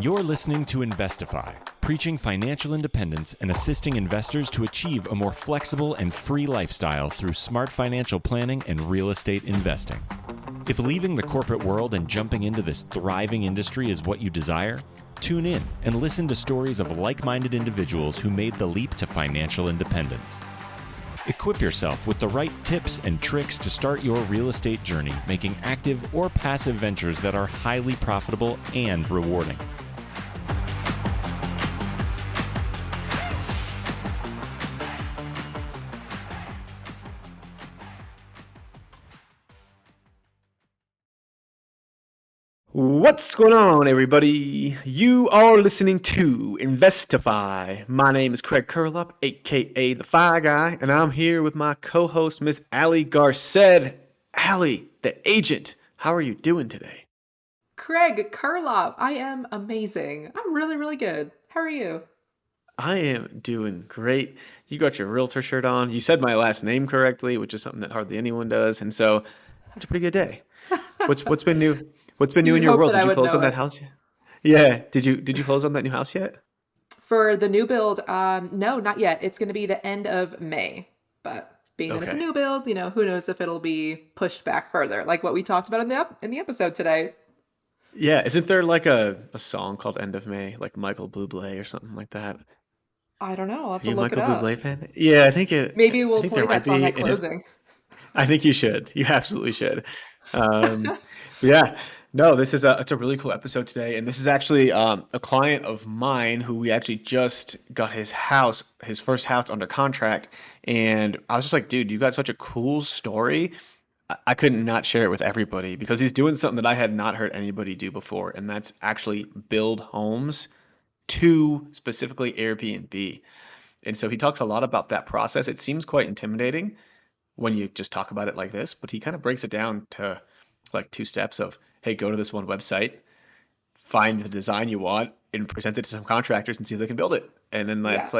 You're listening to Investify, preaching financial independence and assisting investors to achieve a more flexible and free lifestyle through smart financial planning and real estate investing. If leaving the corporate world and jumping into this thriving industry is what you desire, tune in and listen to stories of like-minded individuals who made the leap to financial independence. Equip yourself with the right tips and tricks to start your real estate journey, making active or passive ventures that are highly profitable and rewarding. What's going on, everybody? You are listening to Investify. My name is Craig Curlup, aka the Fi Guy, and I'm here with my co-host, Miss Allie Garced. Allie, the agent, how are you doing today? Craig Curlup, I am amazing. I'm really, really good. How are you? I am doing great. You got your realtor shirt on. You said my last name correctly, which is something that hardly anyone does, and so it's a pretty good day. What's been new? What's been new in your world? Did you close on that house yet? Yeah. Did you close on that new house yet? For the new build, no, not yet. It's going to be the end of May. But being that it's a new build, who knows if it'll be pushed back further, like what we talked about in the episode today. Yeah, isn't there like a song called "End of May," like Michael Bublé or something like that? I don't know. I'll have Are to you a look it Michael up. Bublé fan? Yeah, I think it. Maybe I we'll think play there that might song be. at closing. I think you should. You absolutely should. Yeah. No, it's a really cool episode today, and this is actually a client of mine who we actually just got his first house under contract, and I was just like, dude, you got such a cool story. I couldn't not share it with everybody because he's doing something that I had not heard anybody do before, and that's actually build homes to specifically Airbnb. And so he talks a lot about that process. It seems quite intimidating when you just talk about it like this, but he kind of breaks it down to like two steps of, hey, go to this one website, find the design you want, and present it to some contractors and see if they can build it. And then that's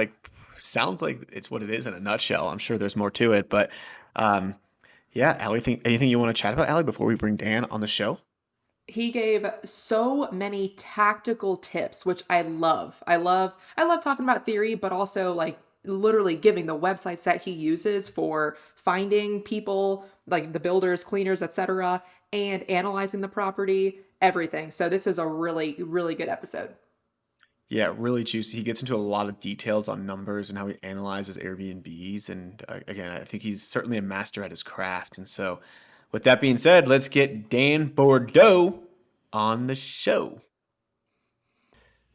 sounds like it's what it is in a nutshell. I'm sure there's more to it, but yeah, Allie, anything you want to chat about, Allie, before we bring Dan on the show? He gave so many tactical tips, which I love. I love talking about theory, but also like literally giving the websites that he uses for finding people, like the builders, cleaners, etc., and analyzing the property, everything. So this is a really, really good episode. Yeah, really juicy. He gets into a lot of details on numbers and how he analyzes Airbnbs. And again, I think he's certainly a master at his craft. And so, with that being said, let's get Dan Bourdeau on the show.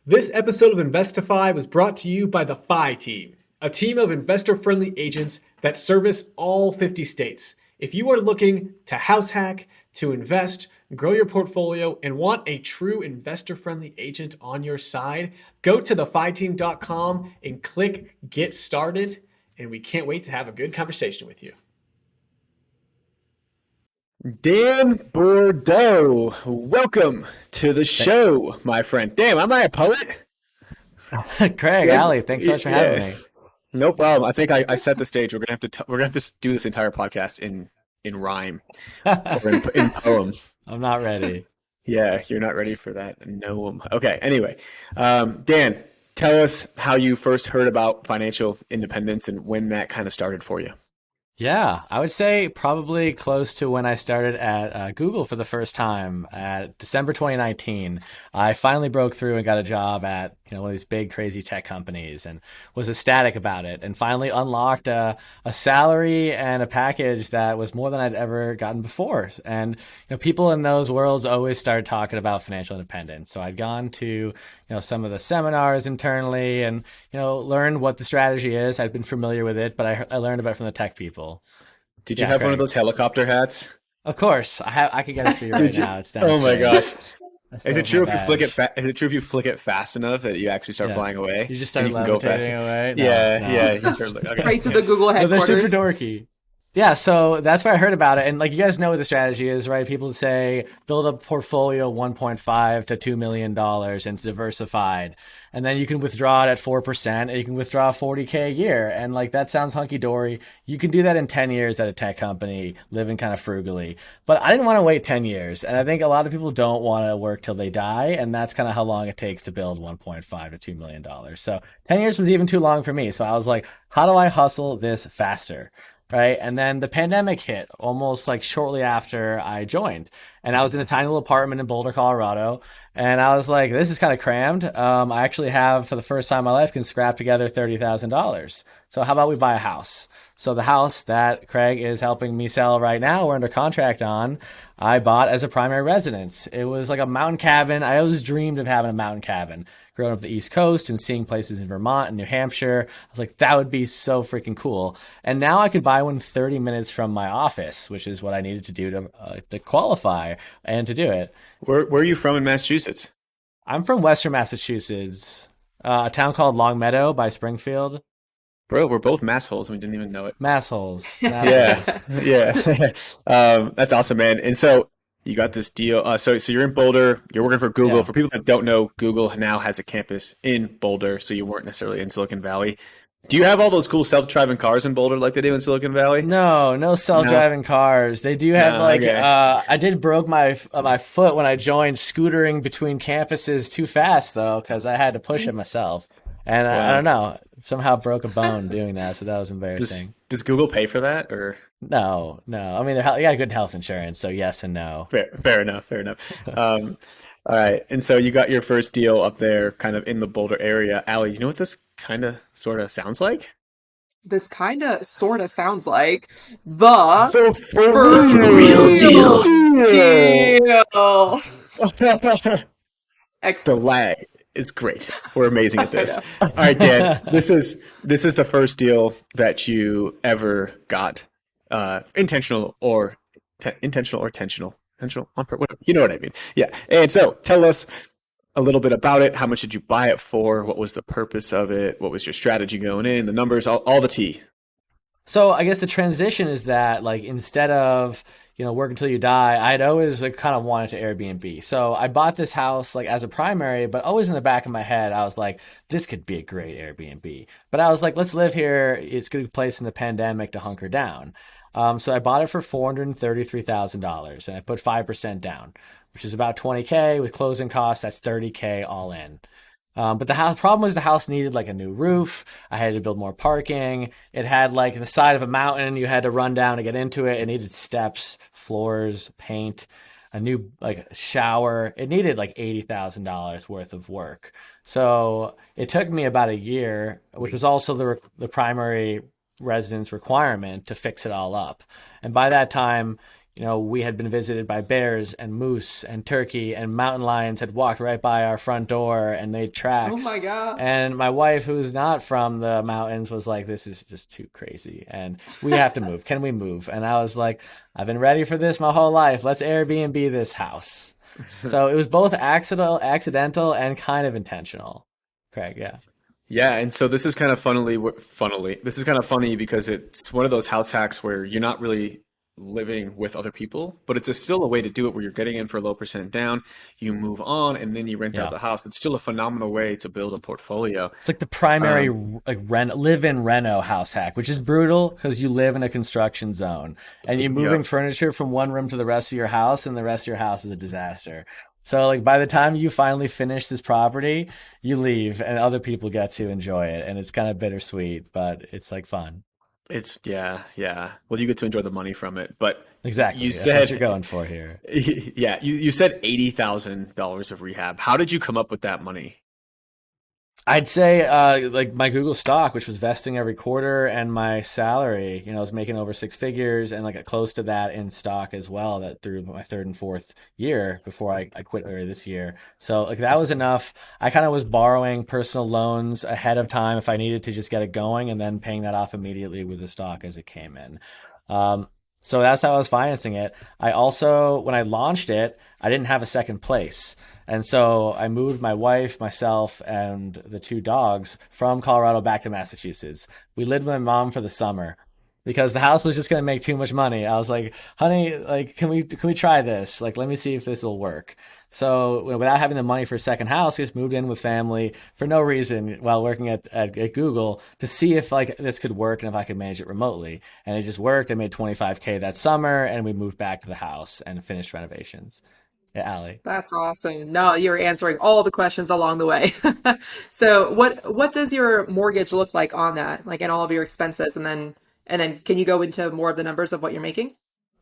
This episode of Investify was brought to you by the Fi Team, a team of investor-friendly agents that service all 50 states. If you are looking to house hack, to invest, grow your portfolio, and want a true investor-friendly agent on your side, go to thefiteam.com and click Get Started, and we can't wait to have a good conversation with you. Dan Bourdeau, welcome to the show, my friend. Damn, am I a poet? Craig, Allie, thanks so much for having me. No problem. I think I set the stage. We're gonna have to do this entire podcast in rhyme or in poem. I'm not ready. Yeah, you're not ready for that. No. Okay. Anyway, Dan, tell us how you first heard about financial independence and when that kind of started for you. Yeah, I would say probably close to when I started at Google for the first time at December 2019. I finally broke through and got a job at one of these big crazy tech companies and was ecstatic about it and finally unlocked a salary and a package that was more than I'd ever gotten before. And people in those worlds always started talking about financial independence. So I'd gone to some of the seminars internally and learned what the strategy is. I'd been familiar with it, but I learned about it from the tech people. Did you have Craig, one of those helicopter hats? Of course, I could get it for you right now. It's downstairs. Oh my gosh! Is it true if you flick it? Is it true if you flick it fast enough that you actually start flying away? You just start levitating away. No. You start, right to the Google headquarters. No, they're super dorky. Yeah, so that's where I heard about it. And like you guys know what the strategy is, right? People say build a portfolio 1.5 to $2 million and it's diversified. And then you can withdraw it at 4% and you can withdraw 40K a year. And like that sounds hunky dory. You can do that in 10 years at a tech company, living kind of frugally. But I didn't want to wait 10 years. And I think a lot of people don't want to work till they die. And that's kind of how long it takes to build 1.5 to $2 million. So 10 years was even too long for me. So I was like, how do I hustle this faster? Right. And then the pandemic hit almost like shortly after I joined. And I was in a tiny little apartment in Boulder, Colorado. And I was like, this is kind of crammed. I actually have, for the first time in my life, can scrap together $30,000. So how about we buy a house? So the house that Craig is helping me sell right now, we're under contract on, I bought as a primary residence. It was like a mountain cabin. I always dreamed of having a mountain cabin growing up the East Coast and seeing places in Vermont and New Hampshire. I was like, that would be so freaking cool. And now I could buy one 30 minutes from my office, which is what I needed to do to qualify and to do it. Where are you from in Massachusetts? I'm from Western Massachusetts, a town called Longmeadow by Springfield. Bro, we're both massholes and we didn't even know it. Massholes. Yeah, yeah. That's awesome, man. And so you got this deal. So you're in Boulder. You're working for Google. Yeah. For people that don't know, Google now has a campus in Boulder, so you weren't necessarily in Silicon Valley. Do you have all those cool self-driving cars in Boulder like they do in Silicon Valley? No self-driving cars. They do have Okay. I did broke my foot when I joined scootering between campuses too fast though, because I had to push it myself. And I Wow. don't know, somehow broke a bone doing that, so that was Does embarrassing. does Google pay for that or? No. I mean, they got good health insurance, so yes and no. Fair enough. Fair enough. All right. And so you got your first deal up there, kind of in the Boulder area. Allie, you know what this kind of sort of sounds like? This kind of sort of sounds like the The for real real deal. deal. The Excellent. lag is great. We're amazing at I this. know. All right, Dan. This is the first deal that you ever got, intentional or intentional, on whatever. You know what I mean? Yeah. And so tell us a little bit about it. How much did you buy it for? What was the purpose of it? What was your strategy going in? The numbers, all the tea. So I guess the transition is that like instead of work until you die, I'd always like kind of wanted to Airbnb. So I bought this house like as a primary, but always in the back of my head, I was like, this could be a great Airbnb. But I was like, let's live here. It's a good place in the pandemic to hunker down. So I bought it for $433,000 and I put 5% down, which is about 20K with closing costs. That's 30K all in. But the house problem was the house needed like a new roof. I had to build more parking. It had like the side of a mountain you had to run down to get into it. It needed steps, floors, paint, a new like shower. It needed like $80,000 worth of work. So it took me about a year, which was also the primary residence requirement to fix it all up. And by that time, we had been visited by bears and moose and turkey and mountain lions had walked right by our front door and made Oh tracks. my gosh. And my wife, who's not from the mountains, was like, this is just too crazy. And we have to move. Can we move? And I was like, I've been ready for this my whole life. Let's Airbnb this house. So it was both accidental and kind of intentional. Craig, yeah. Yeah, and so this is kind of funnily, this is kind of funny because it's one of those house hacks where you're not really living with other people, but it's still a way to do it where you're getting in for a low percent down, you move on, and then you rent out Yeah. the house. It's still a phenomenal way to build a portfolio. It's like the primary Um, like live-in reno house hack, which is brutal because you live in a construction zone and you're moving yep. furniture from one room to the rest of your house, and the rest of your house is a disaster. So like by the time you finally finish this property, you leave and other people get to enjoy it, and it's kind of bittersweet, but it's like fun. It's yeah. Well, you get to enjoy the money from it, but Exactly. you That's what you're said, going for here. yeah, you said $80,000 of rehab. How did you come up with that money? I'd say like my Google stock, which was vesting every quarter, and my salary, I was making over six figures and like close to that in stock as well, that through my third and fourth year before I quit earlier this year. So like that was enough. I kind of was borrowing personal loans ahead of time if I needed to just get it going and then paying that off immediately with the stock as it came in. Um, so that's how I was financing it. I also, when I launched it, I didn't have a second place. And so I moved my wife, myself, and the two dogs from Colorado back to Massachusetts. We lived with my mom for the summer. because the house was just going to make too much money. I was like, honey, like, can we try this? Like, let me see if this will work. So without having the money for a second house, we just moved in with family for no reason while working at Google to see if like this could work and if I could manage it remotely. And it just worked. I made 25K that summer and we moved back to the house and finished renovations. Yeah, Allie. That's awesome. No, you're answering all the questions along the way. So what does your mortgage look like on that? Like in all of your expenses and then can you go into more of the numbers of what you're making?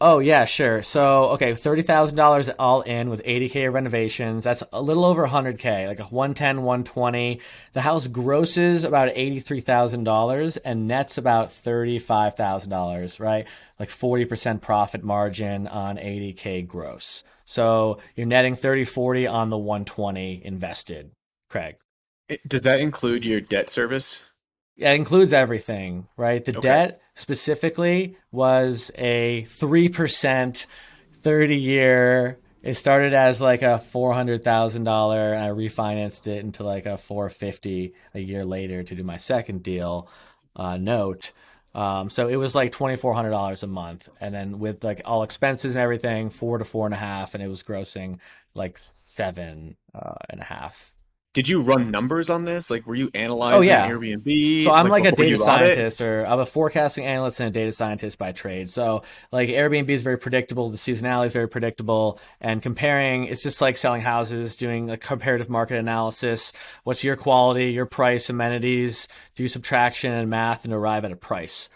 Oh yeah, sure. So okay, $30,000 all in with 80K of renovations. That's a little over 100K, like a 110, 120. The house grosses about $83,000 and nets about $35,000, right? Like 40% profit margin on 80K gross. So you're netting 30, 40 on the 120 invested, Craig. Does that include your debt service? Yeah, it includes everything, right? The Okay. debt specifically was a 3% 30-year. It started as like a $400,000 and I refinanced it into like a 450 a year later to do my second deal note. So it was like $2,400 a month. And then with like all expenses and everything, 4 to 4.5, and it was grossing like seven and a half. Did you run numbers on this? Like, were you Oh analyzing yeah. So Airbnb I'm like like a before data you bought it? scientist, or I'm a forecasting analyst and a data scientist by trade. So like Airbnb is very predictable, the seasonality is very predictable, and comparing it's just like selling houses, doing a comparative market analysis. What's your quality, your price, amenities, do subtraction and math and arrive at a price.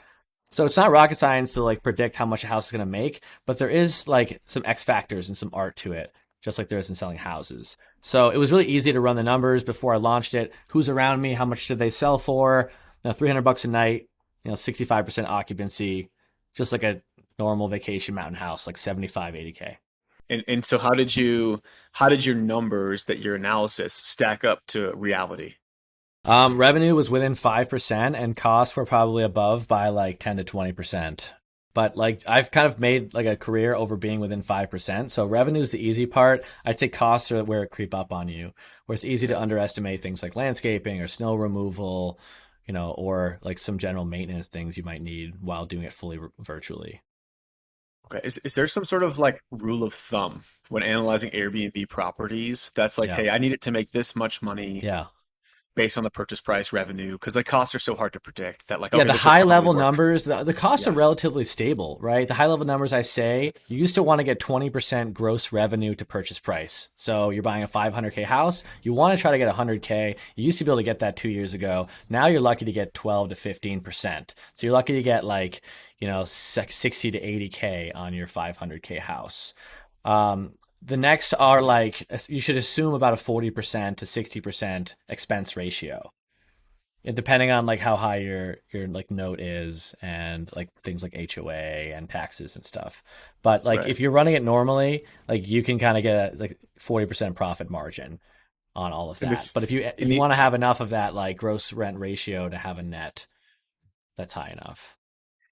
So it's not rocket science to like predict how much a house is going to make, but there is like some X factors and some art to it, just like there is in selling houses. So it was really easy to run the numbers before I launched it. Who's around me? How much did they sell for? 300 bucks a night, 65% occupancy, just like a normal vacation mountain house, like 75, 80K. And so how did your numbers that your analysis stack up to reality? Revenue was within 5% and costs were probably above by like 10 to 20%. But like I've kind of made like a career over being within 5%. So revenue is the easy part. I'd say costs are where it creep up on you, where it's easy to underestimate things like landscaping or snow removal, or like some general maintenance things you might need while doing it fully virtually. Okay. Is there some sort of like rule of thumb when analyzing Airbnb properties that's like, Yeah. hey, I need it to make this much money Yeah. based on the purchase price revenue? Because like costs are so hard to predict that like, Yeah, okay, the this will high probably level work. numbers, the costs are Yeah. relatively stable, right? The high level numbers I say, you used to want to get 20% gross revenue to purchase price. So you're buying a 500K house, you want to try to get 100K. You used to be able to get that 2 years ago. Now you're lucky to get 12 to 15%. So you're lucky to get like, 60 to 80K on your 500K house. The next are like, you should assume about a 40% to 60% expense ratio, depending on like how high your like note is and like things like HOA and taxes and stuff. But like Right. if you're running it normally, like you can kind of get a like 40% profit margin on all of And that. this But if you in if you the want to have enough of that like gross rent ratio to have a net that's high enough.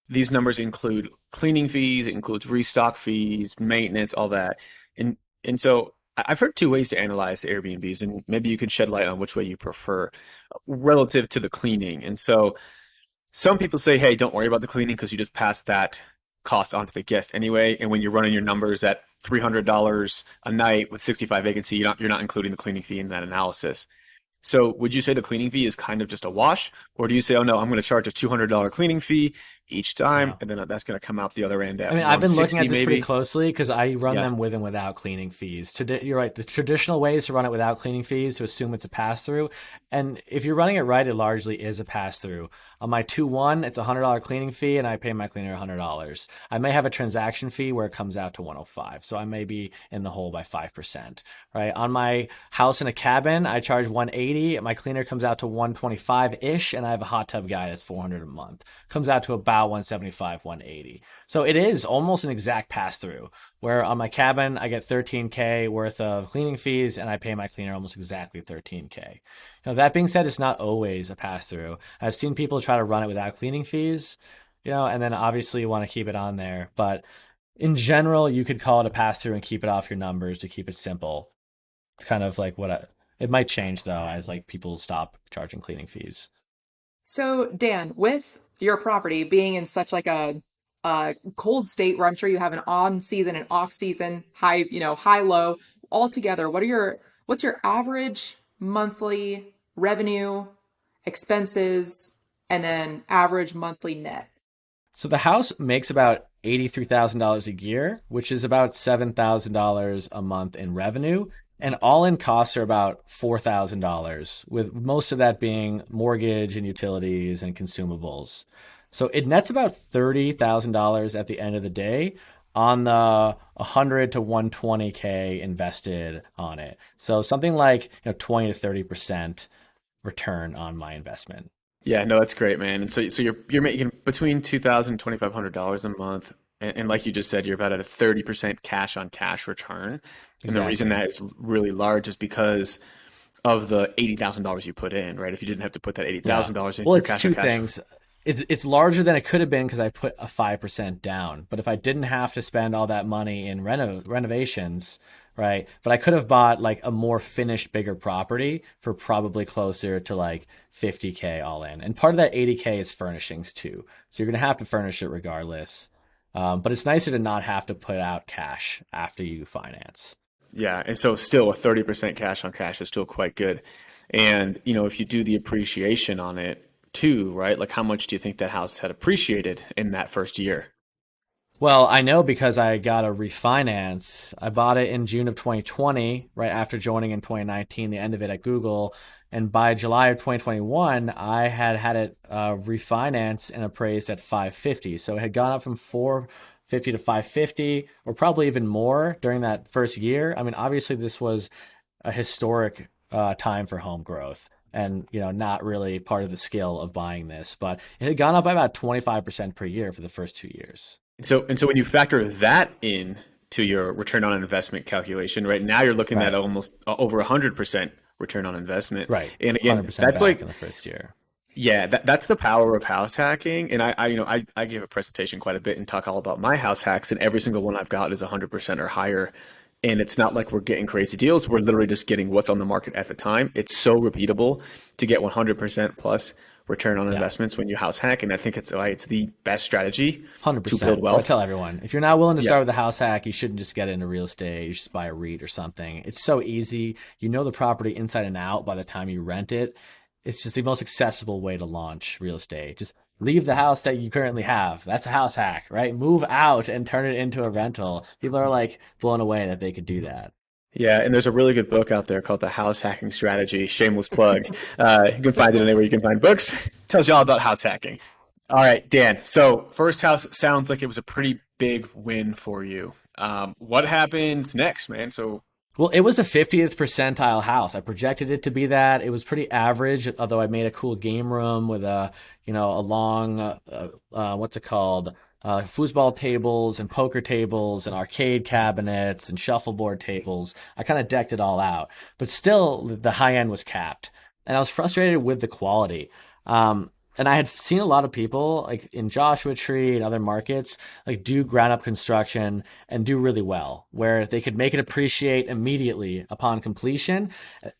these numbers include cleaning fees, it includes restock fees, maintenance, all that. And so I've heard two ways to analyze Airbnbs, and maybe you can shed light on which way you prefer relative to the cleaning. And so some people say, hey, don't worry about the cleaning because you just pass that cost on to the guest anyway. And when you're running your numbers at $300 a night with 65 vacancy, you're not including the cleaning fee in that analysis. So would you say the cleaning fee is kind of just a wash, or do you say, oh no, I'm going to charge a $200 cleaning fee each time, Yeah. and then that's going to come out the other end I at mean, I've been looking 160 at this pretty maybe? closely because I run Yeah. them with and without cleaning fees. You're right. The traditional way is to run it without cleaning fees to assume it's a pass through. And if you're running it right, it largely is a pass through. On my 2-1, it's a $100 cleaning fee and I pay my cleaner $100. I may have a transaction fee where it comes out to 105. So I may be in the hole by 5%, right? On my house in a cabin, I charge 180. My cleaner comes out to 125-ish and I have a hot tub guy that's 400 a month. Comes out to about 175, 180. So it is almost an exact pass through. Where on my cabin, I get 13K worth of cleaning fees and I pay my cleaner almost exactly 13K. That being said, it's not always a pass through. I've seen people try to run it without cleaning fees, and then obviously you want to keep it on there. But in general, you could call it a pass through and keep it off your numbers to keep it simple. It's kind of like it might change though as like people stop charging cleaning fees. So, Dan, with your property being in such like a cold state where I'm sure you have an on season and off season, high, high low all together. What's your average monthly revenue, expenses, and then average monthly net? So the house makes about $83,000 a year, which is about $7,000 a month in revenue. And all in costs are about $4,000, with most of that being mortgage and utilities and consumables. So it nets about $30,000 at the end of the day on the 100 to 120K invested on it. So something like 20 to 30% return on my investment. Yeah, no, that's great, man. And so you're making between $2,000 and $2,500 a month, and like you just said, you're about at a 30% cash on cash return. And the reason Exactly. that is really large is because of the $80,000 you put in, right? If you didn't have to put that Yeah. $80,000 in Well, your it's cash on two cash, things. It's larger than it could have been because I put a 5% down. But if I didn't have to spend all that money in renovations, right? But I could have bought like a more finished, bigger property for probably closer to like 50K all in. And part of that 80K is furnishings too. So you're gonna have to furnish it regardless. But it's nicer to not have to put out cash after you finance. yeah, and so still a 30% cash on cash is still quite good. And if you do the appreciation on it too, right? Like how much do you think that house had appreciated in that first year? Well, I know because I got a refinance. I bought it in June of 2020, right after joining in 2019, the end of it at Google. And by July of 2021, I had had it refinanced and appraised at 550. So it had gone up from 450 to 550, or probably even more during that first year. I mean, obviously, this was a historic time for home growth and not really part of the skill of buying this, but it had gone up by about 25% per year for the first 2 years. And so when you factor that in to your return on investment calculation, right now you're looking at Right. almost over 100% return on investment. Right. And again, 100% that's back like, in the first year. yeah, that's the power of house hacking. And I give a presentation quite a bit and talk all about my house hacks, and every single one I've got is 100% or higher. And it's not like we're getting crazy deals. We're literally just getting what's on the market at the time. It's so repeatable to get 100% plus return on Yeah. investments when you house hack. And I think it's why it's the best strategy to build 100%. That's what I wealth. tell everyone. If you're not willing to Yeah. start with a house hack, you shouldn't just get into real estate. You should just buy a REIT or something. It's so easy. You know the property inside and out by the time you rent it. It's just the most accessible way to launch real estate. Just leave the house that you currently have. That's a house hack, right? Move out and turn it into a rental. People are like blown away that they could do that. Yeah, and there's a really good book out there called The House Hacking Strategy. Shameless plug. You can find it anywhere you can find books. Tells you all about house hacking. All right, Dan. So first house sounds like it was a pretty big win for you. What happens next, man? So Well, it was a 50th percentile house. I projected it to be that. It was pretty average, although I made a cool game room with a long, what's it called? Foosball tables and poker tables and arcade cabinets and shuffleboard tables. I kind of decked it all out, but still the high end was capped. And I was frustrated with the quality. And I had seen a lot of people like in Joshua Tree and other markets like do ground up construction and do really well, where they could make it appreciate immediately upon completion.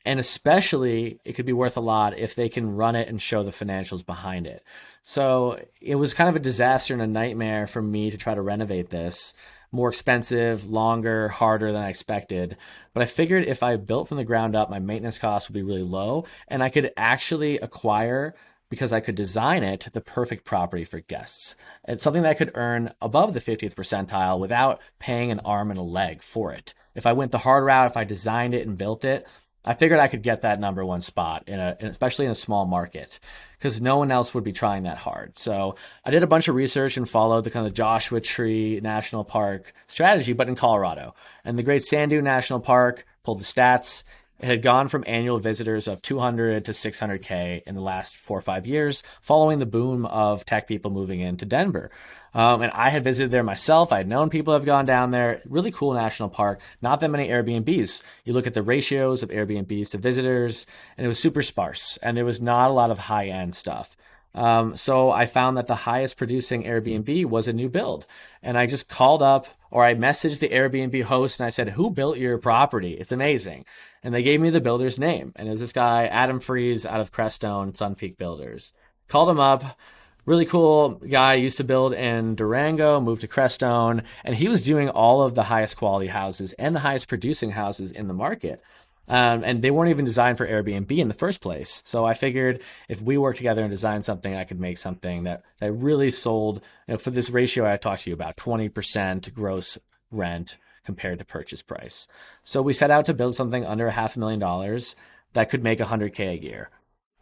And especially it could be worth a lot if they can run it and show the financials behind it. So it was kind of a disaster and a nightmare for me to try to renovate this. More expensive, longer, harder than I expected. But I figured if I built from the ground up, my maintenance costs would be really low and I could actually acquire, because I could design it, the perfect property for guests. It's something that I could earn above the 50th percentile without paying an arm and a leg for it. If I went the hard route, if I designed it and built it, I figured I could get that number one spot especially in a small market, because no one else would be trying that hard. So I did a bunch of research and followed the kind of Joshua Tree National Park strategy, but in Colorado. And the Great Sand Dune National Park, pulled the stats. It had gone from annual visitors of 200 to 600K in the last 4 or 5 years, following the boom of tech people moving into Denver. And I had visited there myself. I had known people have gone down there. Really cool national park. Not that many Airbnbs. You look at the ratios of Airbnbs to visitors, and it was super sparse. And there was not a lot of high end stuff. So I found that the highest producing Airbnb was a new build. And I just called up, or I messaged the Airbnb host and I said, "Who built your property? It's amazing." And they gave me the builder's name. And it was this guy, Adam Freeze, out of Crestone, Sun Peak Builders. Called him up, Really cool guy, used to build in Durango, moved to Crestone, and he was doing all of the highest quality houses and the highest producing houses in the market. And they weren't even designed for Airbnb in the first place. So I figured if we work together and design something, I could make something that really sold, for this ratio I talked to you about, 20% gross rent compared to purchase price. So we set out to build something under $500,000 that could make 100K a year.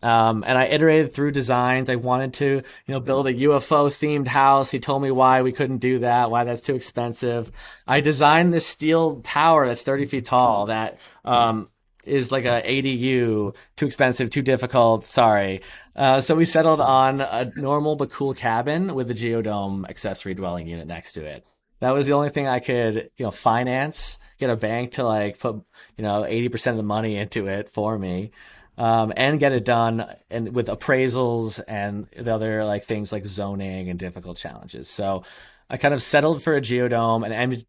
And I iterated through designs. I wanted to, build a UFO themed house. He told me why we couldn't do that, why that's too expensive. I designed this steel tower that's 30 feet tall that is like a ADU, too expensive, too difficult. Sorry. So we settled on a normal but cool cabin with a geodome accessory dwelling unit next to it. That was the only thing I could, finance, get a bank to like put, 80% of the money into it for me. And get it done and with appraisals and the other like things like zoning and difficult challenges. So I kind of settled for a geodome and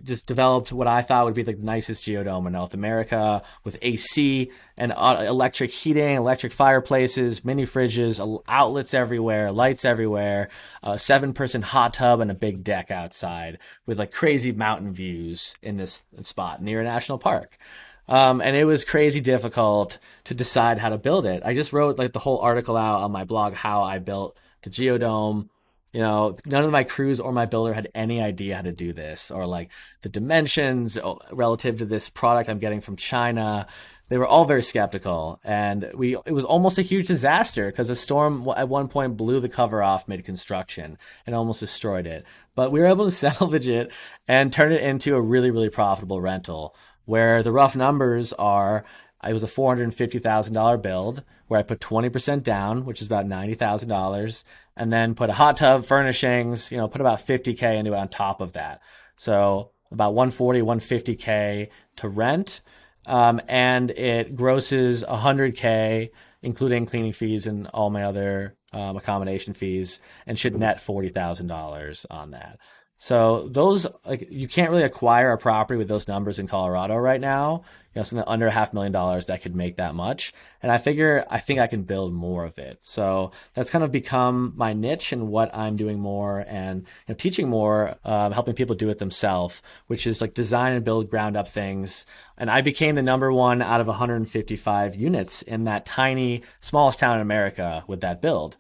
just developed what I thought would be the nicest geodome in North America with AC and electric heating, electric fireplaces, mini fridges, outlets everywhere, lights everywhere, a 7-person hot tub and a big deck outside with like crazy mountain views in this spot near a national park. And it was crazy difficult to decide how to build it. I just wrote like the whole article out on my blog, how I built the geodome. None of my crews or my builder had any idea how to do this or like the dimensions relative to this product I'm getting from China. They were all very skeptical, and it was almost a huge disaster because a storm at one point blew the cover off mid-construction and almost destroyed it. But we were able to salvage it and turn it into a really, really profitable rental, where the rough numbers are, it was a $450,000 build where I put 20% down, which is about $90,000, and then put a hot tub, furnishings, put about 50K into it on top of that. So about 140, 150K to rent. And it grosses 100K, including cleaning fees and all my other accommodation fees, and should net $40,000 on that. So those, like, you can't really acquire a property with those numbers in Colorado right now. Something under $500,000 that could make that much. And I think I can build more of it. So that's kind of become my niche and what I'm doing more and teaching more, helping people do it themselves, which is like design and build ground up things. And I became the number one out of 155 units in that tiny, smallest town in America with that build,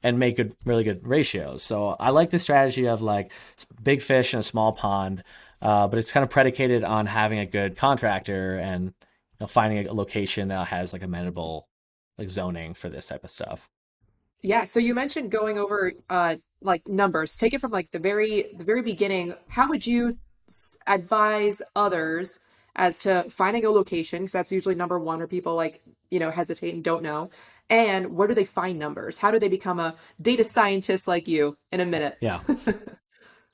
and make really good ratios. So I like the strategy of like big fish in a small pond, but it's kind of predicated on having a good contractor and finding a location that has like amenable like zoning for this type of stuff. Yeah, so you mentioned going over like numbers. Take it from like the very beginning. How would you advise others as to finding a location? Because that's usually number one, where people like, hesitate and don't know. And where do they find numbers? How do they become a data scientist like you in a minute? Yeah.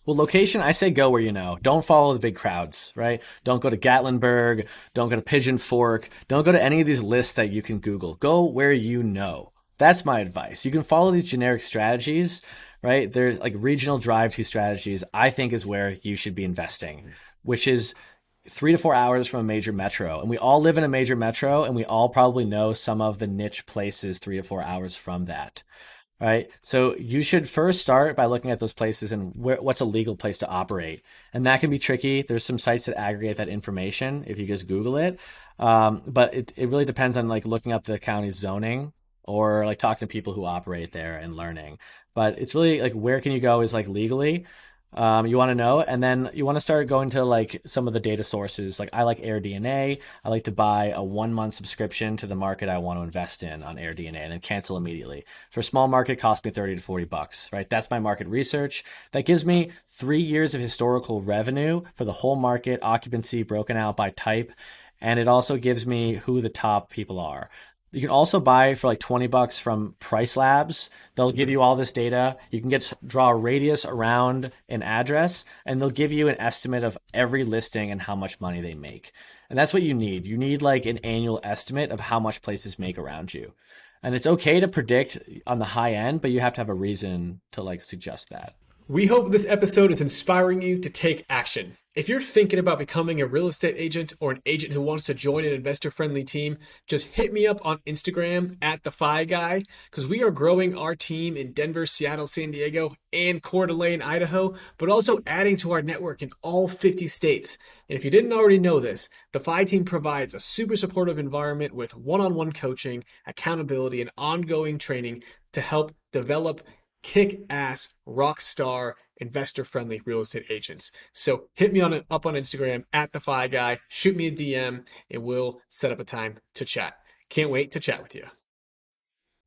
Well, location, I say go where you know. Don't follow the big crowds, right? Don't go to Gatlinburg. Don't go to Pigeon Fork. Don't go to any of these lists that you can Google. Go where you know. That's my advice. You can follow these generic strategies, right? They're like regional drive-to strategies, I think is where you should be investing, which is 3 to 4 hours from a major metro. And we all live in a major metro, and we all probably know some of the niche places 3 to 4 hours from that. Right. So you should first start by looking at those places and what's a legal place to operate. And that can be tricky. There's some sites that aggregate that information if you just Google it. But it really depends on like looking up the county's zoning or like talking to people who operate there and learning. But it's really like, where can you go is like legally. You want to know, and then you want to start going to like some of the data sources. Like I like AirDNA. I like to buy a 1-month subscription to the market I want to invest in on AirDNA and then cancel immediately. For a small market, it costs me 30 to 40 bucks, right? That's my market research. That gives me 3 years of historical revenue for the whole market, occupancy broken out by type. And it also gives me who the top people are. You can also buy for like 20 bucks from Price Labs. They'll give you all this data. You can draw a radius around an address, and they'll give you an estimate of every listing and how much money they make. And that's what you need. You need like an annual estimate of how much places make around you. And it's okay to predict on the high end, but you have to have a reason to like suggest that. We hope this episode is inspiring you to take action. If you're thinking about becoming a real estate agent or an agent who wants to join an investor-friendly team, just hit me up on Instagram at the Fi Guy, because we are growing our team in Denver, Seattle, San Diego, and Coeur d'Alene, Idaho, but also adding to our network in all 50 states. And if you didn't already know this, the Fi team provides a super supportive environment with one-on-one coaching, accountability, and ongoing training to help develop kick-ass, rock star, investor-friendly real estate agents. So hit me up on Instagram at the Fi Guy, shoot me a DM, and we'll set up a time to chat. Can't wait to chat with you.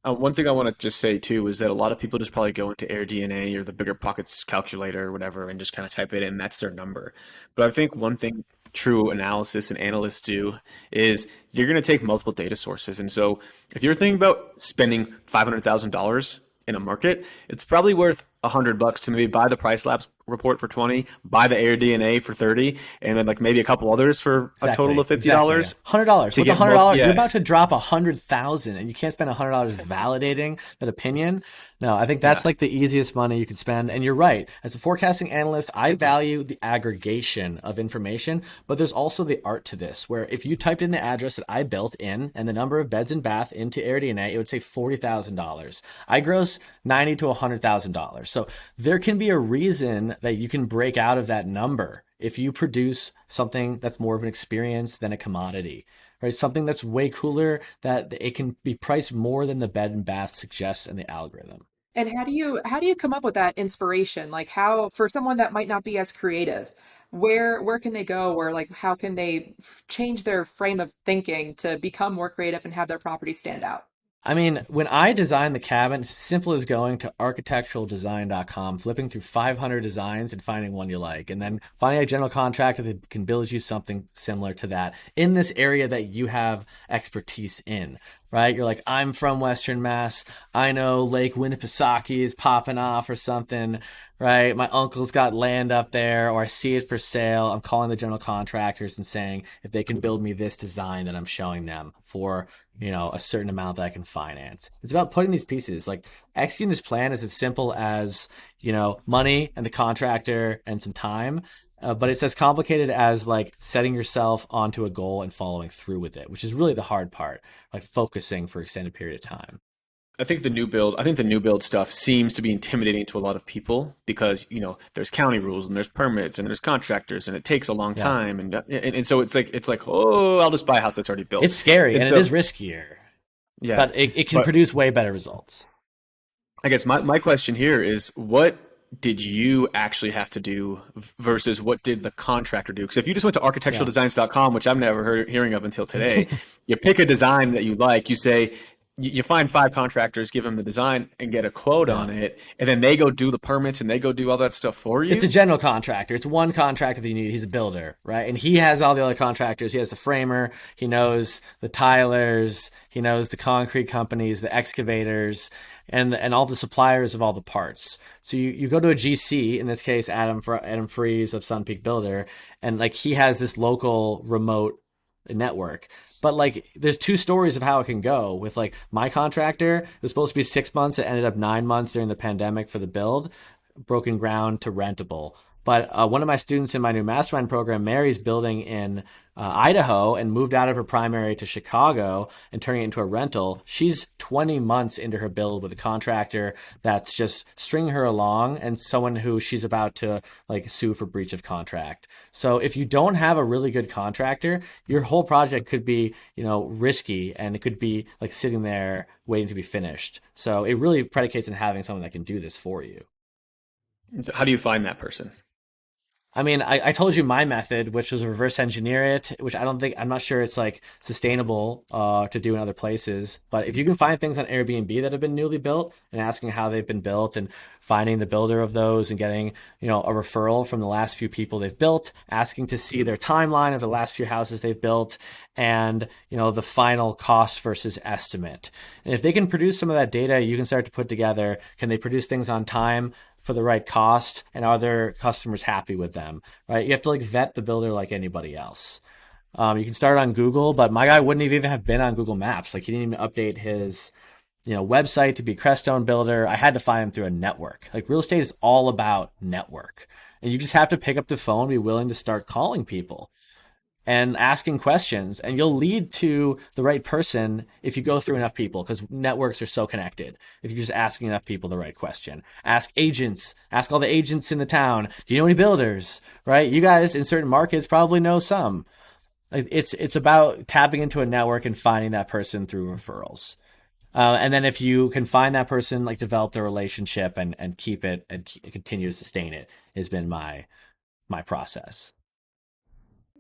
One thing I want to just say too is that a lot of people just probably go into AirDNA or the Bigger Pockets calculator or whatever and just kind of type it in. That's their number. But I think one thing true analysis and analysts do is you're going to take multiple data sources. And so if you're thinking about spending $500,000 in a market, it's probably worth $100 to maybe buy the Price Labs report for 20, buy the AirDNA for 30, and then like maybe a couple others for a total of $50. Exactly, yeah. $100. What's $100? Yeah. You're about to drop $100,000 and you can't spend $100 validating that opinion. No, I think that's like the easiest money you could spend. And you're right. As a forecasting analyst, I value the aggregation of information, but there's also the art to this, where if you typed in the address that I built in and the number of beds and bath into AirDNA, it would say $40,000. I gross $90,000 to $100,000. So there can be a reason that you can break out of that number if you produce something that's more of an experience than a commodity, right? Something that's way cooler, that it can be priced more than the bed and bath suggests in the algorithm. And how do you come up with that inspiration? Like, how, for someone that might not be as creative, where can they go, or like how can they change their frame of thinking to become more creative and have their property stand out? I mean, when I design the cabin, it's as simple as going to architecturaldesign.com, flipping through 500 designs and finding one you like, and then finding a general contractor that can build you something similar to that in this area that you have expertise in, right? You're like, I'm from Western Mass. I know Lake Winnipesaukee is popping off or something, right? My uncle's got land up there, or I see it for sale. I'm calling the general contractors and saying if they can build me this design that I'm showing them for, a certain amount that I can finance. It's about putting these pieces, like executing this plan is as simple as, money and the contractor and some time. But it's as complicated as like setting yourself onto a goal and following through with it, which is really the hard part, like focusing for an extended period of time. I think the new build stuff seems to be intimidating to a lot of people because, there's county rules and there's permits and there's contractors and it takes a long time. And so it's like, oh, I'll just buy a house that's already built. It's scary and it is riskier. Yeah. But it can produce way better results. I guess my question here is, what did you actually have to do versus what did the contractor do? Because if you just went to architecturaldesigns.com, which I've never hearing of until today, you pick a design that you like, you say, you find 5 contractors, give them the design and get a quote on it. And then they go do the permits and they go do all that stuff for you. It's a general contractor. It's one contractor that you need. He's a builder, right? And he has all the other contractors. He has the framer. He knows the tilers. He knows the concrete companies, the excavators, and all the suppliers of all the parts. So you go to a GC, in this case, Adam Freeze of Sun Peak Builder, and like he has this local remote network. But like there's 2 stories of how it can go with like my contractor. It was supposed to be 6 months. It ended up 9 months during the pandemic for the build, broken ground to rentable. But one of my students in my new mastermind program, Mary's building in Idaho and moved out of her primary to Chicago and turning it into a rental. She's 20 months into her build with a contractor that's just stringing her along and someone who she's about to like sue for breach of contract. So if you don't have a really good contractor, your whole project could be, risky, and it could be like sitting there waiting to be finished. So it really predicates on having someone that can do this for you. So how do you find that person? I mean, I told you my method, which was reverse engineer it, which I'm not sure it's like sustainable to do in other places. But if you can find things on Airbnb that have been newly built and asking how they've been built and finding the builder of those and getting, a referral from the last few people they've built, asking to see their timeline of the last few houses they've built and, the final cost versus estimate. And if they can produce some of that data, you can start to put together, can they produce things on time for the right cost, and are their customers happy with them, right? You have to like vet the builder like anybody else. You can start on Google, but my guy wouldn't even have been on Google Maps. Like he didn't even update his, website to be Crestone Builder. I had to find him through a network. Like real estate is all about network, And you just have to pick up the phone, be willing to start calling people and asking questions, and you'll lead to the right person if you go through enough people, because networks are so connected. If you're just asking enough people the right question, ask agents, ask all the agents in the town, do you know any builders, right? You guys in certain markets probably know some. It's about tapping into a network and finding that person through referrals. And then if you can find that person, like develop the relationship and keep it and continue to sustain it, has been my process.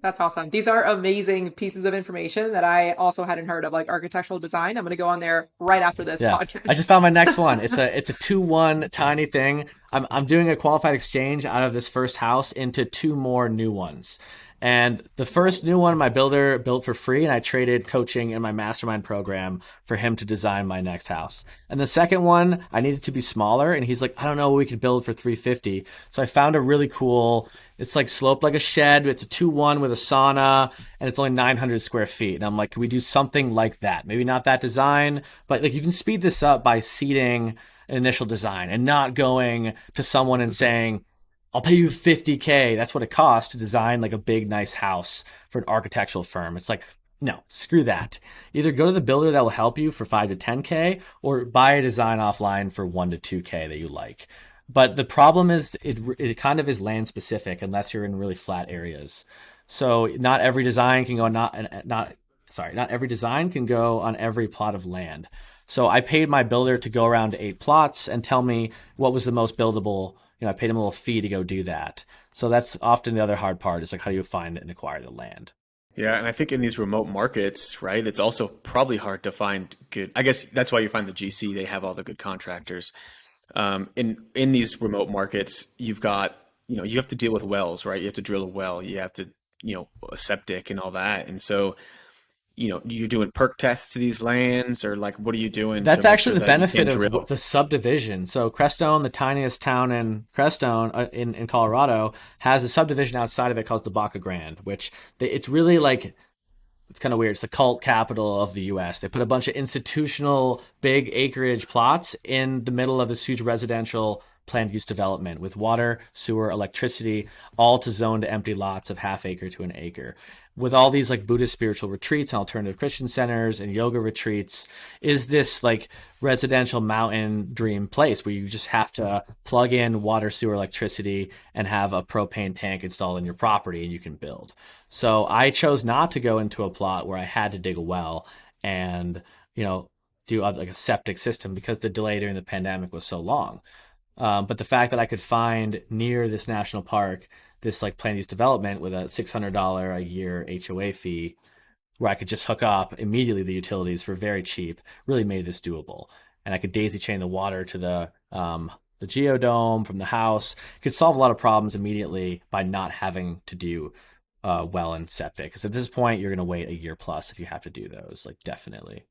That's awesome. These are amazing pieces of information that I also hadn't heard of, like architectural design. I'm going to go on there right after this podcast. I just found my next one. It's a 2-1 tiny thing. I'm doing a qualified exchange out of this first house into 2 more new ones. And the first new one, my builder built for free, and I traded coaching in my mastermind program for him to design my next house. And the second one, I needed to be smaller, and he's like, I don't know what we could build for $350. So I found a really cool, it's like sloped like a shed. It's a 2-1 with a sauna, and it's only 900 square feet. And I'm like, can we do something like that? Maybe not that design, but like you can speed this up by seeding an initial design and not going to someone and saying, I'll pay you $50K. That's what it costs to design like a big, nice house for an architectural firm. It's like, no, screw that. Either go to the builder that will help you for 5 to 10K, or buy a design offline for 1 to 2K that you like. But the problem is it kind of is land specific unless you're in really flat areas. So not every design can go not every design can go on every plot of land. So I paid my builder to go around to 8 plots and tell me what was the most buildable. I paid him a little fee to go do that. So that's often the other hard part, is like, how do you find and acquire the land? Yeah, and I think in these remote markets, right, it's also probably hard to find good. I guess that's why you find the GC. They have all the good contractors. In these remote markets, you've got, you have to deal with wells, right? You have to drill a well. You have to, a septic and all that. And so, you're doing perk tests to these lands, or like, what are you doing? That's actually the benefit of the subdivision. So Crestone, the tiniest town in Crestone in Colorado, has a subdivision outside of it called the Baca Grande, which it's really like, it's kind of weird. It's the cult capital of the U.S. They put a bunch of institutional big acreage plots in the middle of this huge residential planned use development with water, sewer, electricity, all to zone to empty lots of ½ acre to an acre. With all these like Buddhist spiritual retreats and alternative Christian centers and yoga retreats, is this like residential mountain dream place where you just have to plug in water, sewer, electricity, and have a propane tank installed in your property, and you can build. So I chose not to go into a plot where I had to dig a well and, do like a septic system, because the delay during the pandemic was so long. But the fact that I could find near this national park this like planned use development with a $600 a year HOA fee, where I could just hook up immediately the utilities for very cheap, really made this doable. And I could daisy chain the water to the geodome from the house. Could solve a lot of problems immediately by not having to do well and septic. Because at this point, you're going to wait a year plus if you have to do those, like definitely.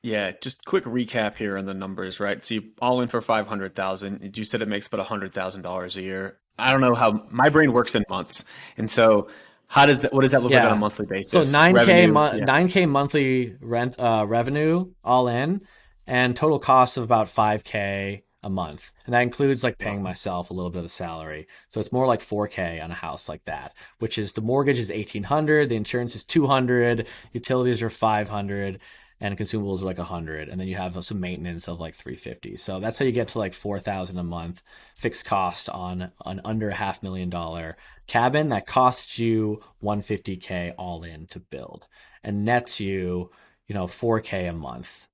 Yeah, just quick recap here on the numbers, right? So you all in for 500,000. You said it makes about $100,000 a year. I don't know how my brain works in months, and so what does that look like on a monthly basis? So 9K monthly rent revenue all in, and total cost of about 5K a month, and that includes like paying myself a little bit of the salary. So it's more like 4K on a house like that, which is the mortgage is $1,800, the insurance is $200, utilities are $500. And consumables are like $100, and then you have some maintenance of like $350. So that's how you get to like $4,000 a month fixed cost on an under $500,000 cabin that costs you $150K all in to build, and nets you, 4K a month.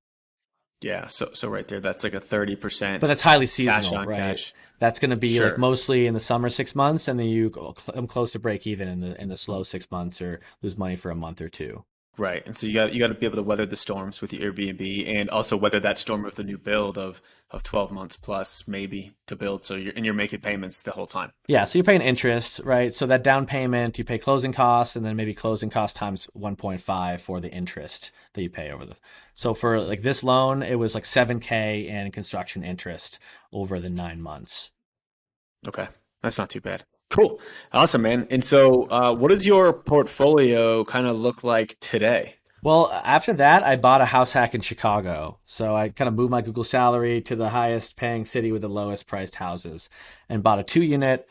Yeah, so right there, that's like a 30%. But that's highly seasonal, right? Cash. That's going to be like mostly in the summer 6 months, and then you come close to break even in the slow 6 months, or lose money for a month or two. Right, and so you got to be able to weather the storms with your Airbnb, and also weather that storm with the new build of 12 months plus maybe to build. So you're making payments the whole time. Yeah, so you're paying interest, right? So that down payment, you pay closing costs, and then maybe closing cost times 1.5 for the interest that you pay over the. So for like this loan, it was like 7K in construction interest over the 9 months. Okay, that's not too bad. Cool. Awesome, man. And so what does your portfolio kind of look like today? Well, after that, I bought a house hack in Chicago. So I kind of moved my Google salary to the highest paying city with the lowest priced houses, and bought a 2-unit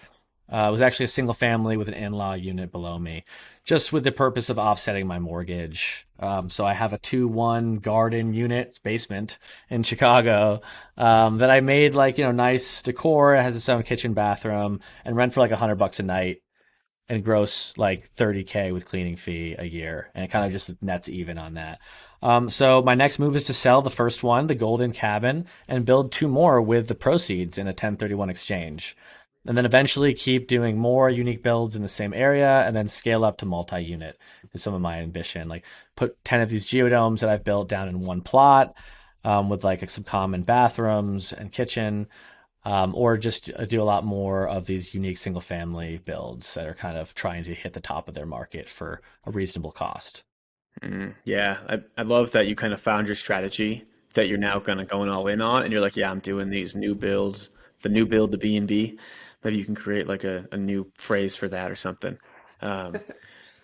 It was actually a single family with an in-law unit below me, just with the purpose of offsetting my mortgage. So I have a 2-1 garden unit, it's basement in Chicago, that I made like, nice decor. It has its own kitchen, bathroom, and rent for like $100 a night and gross like 30K with cleaning fee a year. And it kind of just nets even on that. So my next move is to sell the first one, the golden cabin, and build 2 more with the proceeds in a 1031 exchange. And then eventually keep doing more unique builds in the same area and then scale up to multi-unit is some of my ambition. Like put 10 of these geodomes that I've built down in one plot, with like some common bathrooms and kitchen, or just do a lot more of these unique single family builds that are kind of trying to hit the top of their market for a reasonable cost. Yeah, I love that you kind of found your strategy that you're now kind of going all in on, and you're like, yeah, I'm doing these new builds, the new build, the B&B. Maybe you can create like a new phrase for that or something. Um,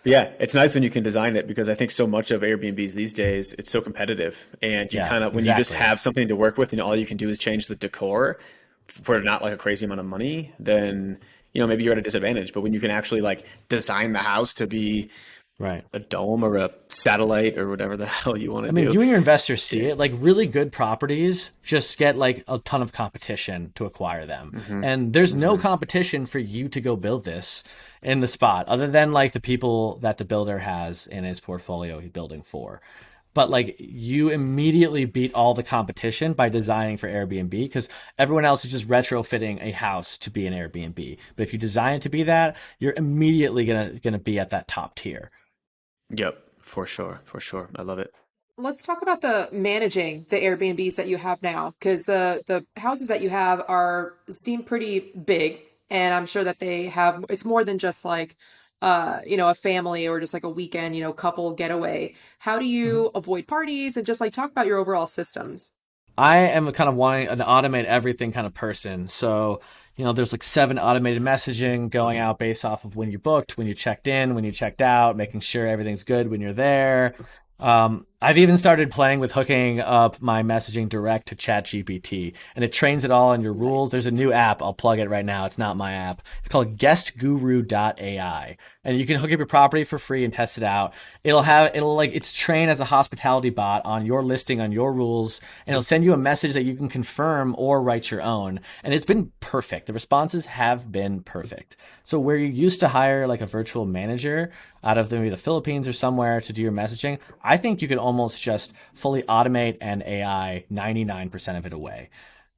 yeah, it's nice when you can design it because I think so much of Airbnbs these days, it's so competitive. And you Yeah, kind of, when you just exactly. have something to work with and all you can do is change the decor for not like a crazy amount of money, then, maybe you're at a disadvantage. But when you can actually like design the house to be Right. a dome or a satellite or whatever the hell you want to I mean, do. you and your investors see Yeah. it. Like really good properties just get like a ton of competition to acquire them. Hmm. And there's no Hmm. competition for you to go build this in the spot other than like the people that the builder has in his portfolio he's building for. But like you immediately beat all the competition by designing for Airbnb because everyone else is just retrofitting a house to be an Airbnb. But if you design it to be that, you're immediately gonna be at that top tier. Yep, for sure, for sure. I love it. Let's talk about the managing the Airbnbs that you have now, because the houses that you have are seem pretty big, and I'm sure that they have it's more than just like a family or just like a weekend, couple getaway. How do Mhm. you avoid parties and just like talk about your overall systems? I am a kind of wanting an automate everything kind of person. So, there's like 7 automated messaging going out based off of when you booked, when you checked in, when you checked out, making sure everything's good when you're there. I've even started playing with hooking up my messaging direct to ChatGPT, and it trains it all on your rules. Nice. There's a new app. I'll plug it right now. It's not my app. It's called guestguru.ai. And you can hook up your property for free and test it out. It'll like, it's trained as a hospitality bot on your listing, on your rules, and it'll send you a message that you can confirm or write your own. And it's been perfect. The responses have been perfect. So where you used to hire like a virtual manager out of maybe the Philippines or somewhere to do your messaging, I think you could almost just fully automate and AI 99% of it away.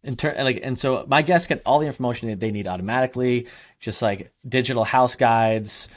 And so my guests get all the information that they need automatically, just like digital house guides,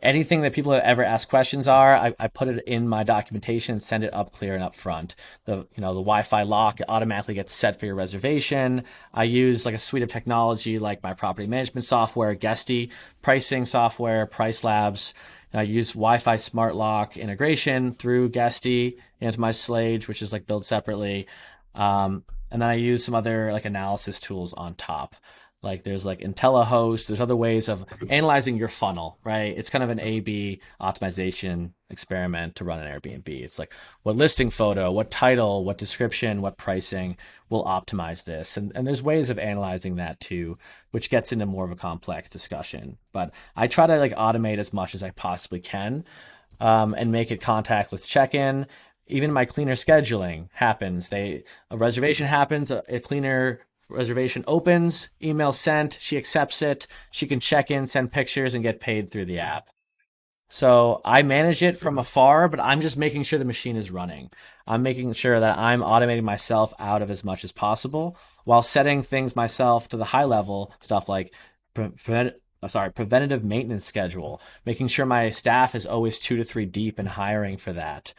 anything that people have ever asked questions are, I put it in my documentation, send it up clear and up front. The Wi-Fi lock automatically gets set for your reservation. I use like a suite of technology like my property management software, Gettiing, pricing software, Price Labs. And I use Wi-Fi smart lock integration through Gettiing into my Slage, which is like built separately. And then I use some other like analysis tools on top. Like there's like IntelliHost, there's other ways of analyzing your funnel, right? It's kind of an A/B optimization experiment to run an Airbnb. It's like what listing photo, what title, what description, what pricing will optimize this. And there's ways of analyzing that too, which gets into more of a complex discussion. But I try to like automate as much as I possibly can, and make it contactless check-in. Even my cleaner scheduling happens. A reservation happens, a cleaner reservation opens, email sent, she accepts it, she can check in, send pictures, and get paid through the app. So I manage it from afar, but I'm just making sure the machine is running. I'm making sure that I'm automating myself out of as much as possible while setting things myself to the high level stuff like preventative maintenance schedule, making sure my staff is always 2 to 3 deep and hiring for that.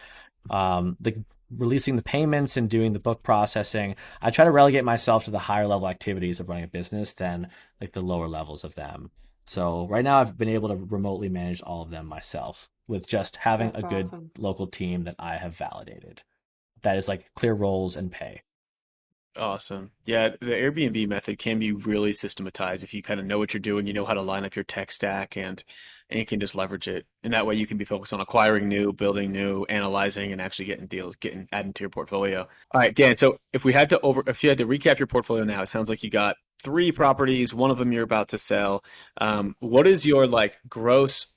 The releasing the payments and doing the book processing. I try to relegate myself to the higher level activities of running a business than like the lower levels of them. So right now I've been able to remotely manage all of them myself with just having a That's good awesome. local team that I have validated. That is like clear roles and pay. Awesome. Yeah, the Airbnb method can be really systematized if you kind of know what you're doing, you know how to line up your tech stack and you can just leverage it. And that way you can be focused on acquiring new, building new, analyzing and actually getting deals, adding to your portfolio. All right, Dan, so if you had to recap your portfolio now, it sounds like you got three properties. One of them you're about to sell. What is your like gross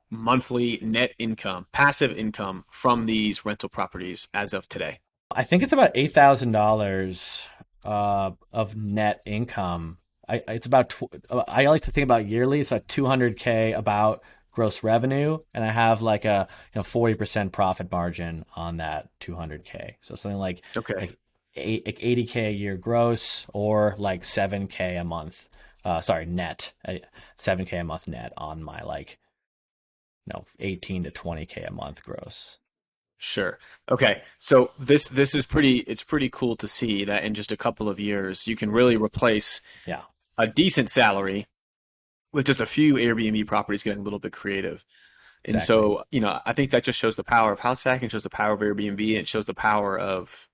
monthly net income, passive income from these rental properties as of today? I think it's about $8,000 of net income. It's about I like to think about yearly. It's about 200K about gross revenue, and I have like a 40% profit margin on that 200K. So something Okay, like 80K a year gross, or like 7K a month. Sorry, net. 7K a month net on my 18 to 20K a month gross. sure. Okay, so this is it's pretty cool to see that in just a couple of years you can really replace Yeah, a decent salary with just a few Airbnb properties getting a little bit creative. And exactly. so, I think that just shows the power of house hacking, shows the power of Airbnb, and it shows the power of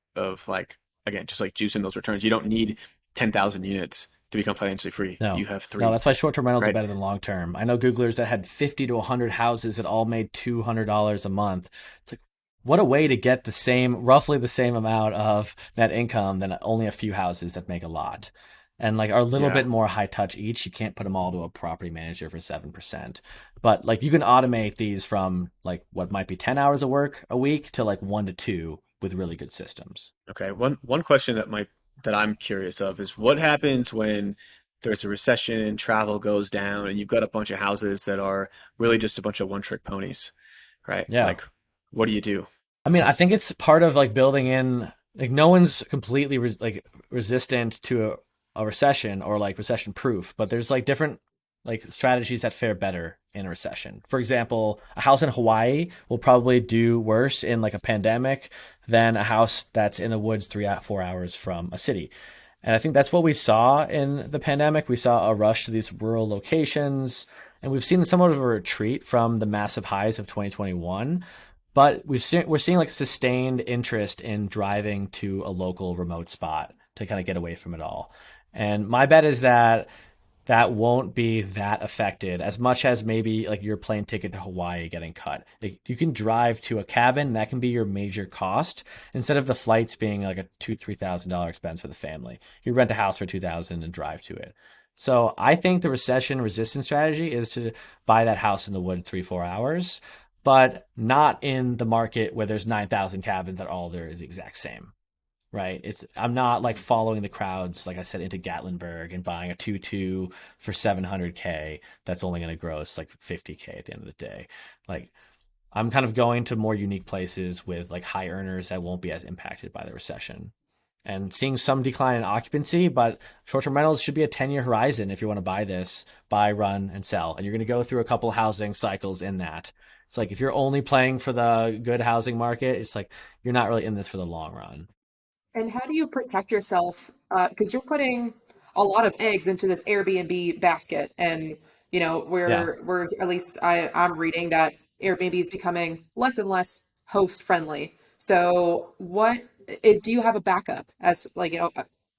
like again, just like juicing those returns. You don't need 10,000 units to become financially free. No, You have no, three, that's why short-term rentals are right? better than long-term. I know Googlers that had 50 to 100 houses that all made $200 a month. It's like, what a way to get roughly the same amount of net income than only a few houses that make a lot. And like are a little Yeah. bit more high touch each. You can't put them all to a property manager for 7%. But like you can automate these from like what might be 10 hours of work a week to like 1 to 2 with really good systems. Okay. One question that I'm curious of is what happens when there's a recession and travel goes down and you've got a bunch of houses that are really just a bunch of one-trick ponies, right? Yeah. Like, what do you do? I mean, I think it's part of like building in like no one's completely resistant to a recession or like recession proof, but there's like different like strategies that fare better in a recession. For example, a house in Hawaii will probably do worse in like a pandemic than a house that's in the woods 3 4 hours from a city. And I think that's what we saw in the pandemic. We saw a rush to these rural locations, and we've seen somewhat of a retreat from the massive highs of 2021. But we're seeing like sustained interest in driving to a local remote spot to kind of get away from it all. And my bet is that that won't be that affected as much as maybe like your plane ticket to Hawaii getting cut. Like, you can drive to a cabin, that can be your major cost instead of the flights being like a $2,000 to $3,000 expense for the family. You rent a house for 2,000 and drive to it. So I think the recession resistant strategy is to buy that house in the wood 3 4 hours, but not in the market where there's 9,000 cabins that all there is the exact same, right? I'm not like following the crowds, like I said, into Gatlinburg and buying a 2-2 for 700K. That's only going to gross like 50K at the end of the day. Like, I'm kind of going to more unique places with like high earners that won't be as impacted by the recession. And seeing some decline in occupancy, but short-term rentals should be a 10-year horizon if you want to buy this, buy, run, and sell. And you're going to go through a couple housing cycles in that. It's like if you're only playing for the good housing market, it's like you're not really in this for the long run. And how do you protect yourself? Because you're putting a lot of eggs into this Airbnb basket, and Yeah. we're at least I'm reading that Airbnb is becoming less and less host friendly. So, do you have a backup as like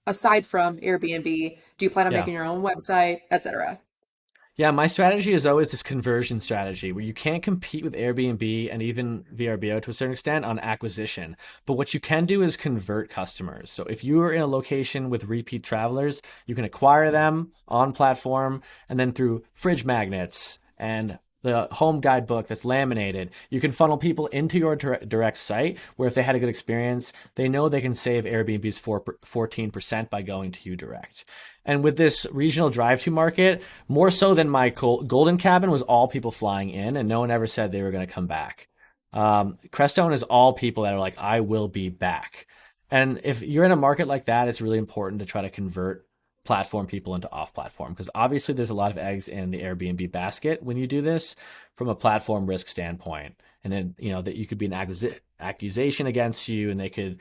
aside from Airbnb? Do you plan on Yeah. making your own website, etc.? Yeah, my strategy is always this conversion strategy where you can't compete with Airbnb and even VRBO to a certain extent on acquisition. But what you can do is convert customers. So if you are in a location with repeat travelers, you can acquire them on platform, and then through fridge magnets and the home guidebook that's laminated, you can funnel people into your direct site where if they had a good experience, they know they can save Airbnb's 14% by going to you direct. And with this regional drive-to market, more so than my golden cabin was all people flying in, and no one ever said they were going to come back. Crestone is all people that are like, I will be back. And if you're in a market like that, it's really important to try to convert platform people into off platform, because obviously there's a lot of eggs in the Airbnb basket when you do this from a platform risk standpoint. And then, that you could be an accusation against you, and they could,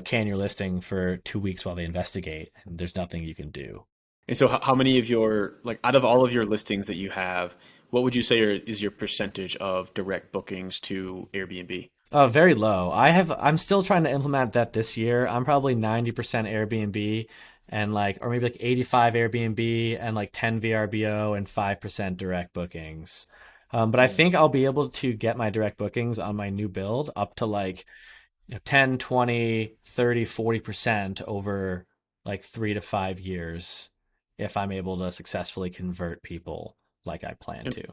can your listing for 2 weeks while they investigate, and there's nothing you can do. And so, how many of your like out of all of your listings that you have, what would you say is your percentage of direct bookings to Airbnb? Very low. I'm still trying to implement that this year. I'm probably 90% Airbnb and or maybe like 85 Airbnb and like 10 VRBO and 5% direct bookings. But I Hmm. think I'll be able to get my direct bookings on my new build up to 10, 20, 30, 40% over like 3 to 5 years if I'm able to successfully convert people like I plan to.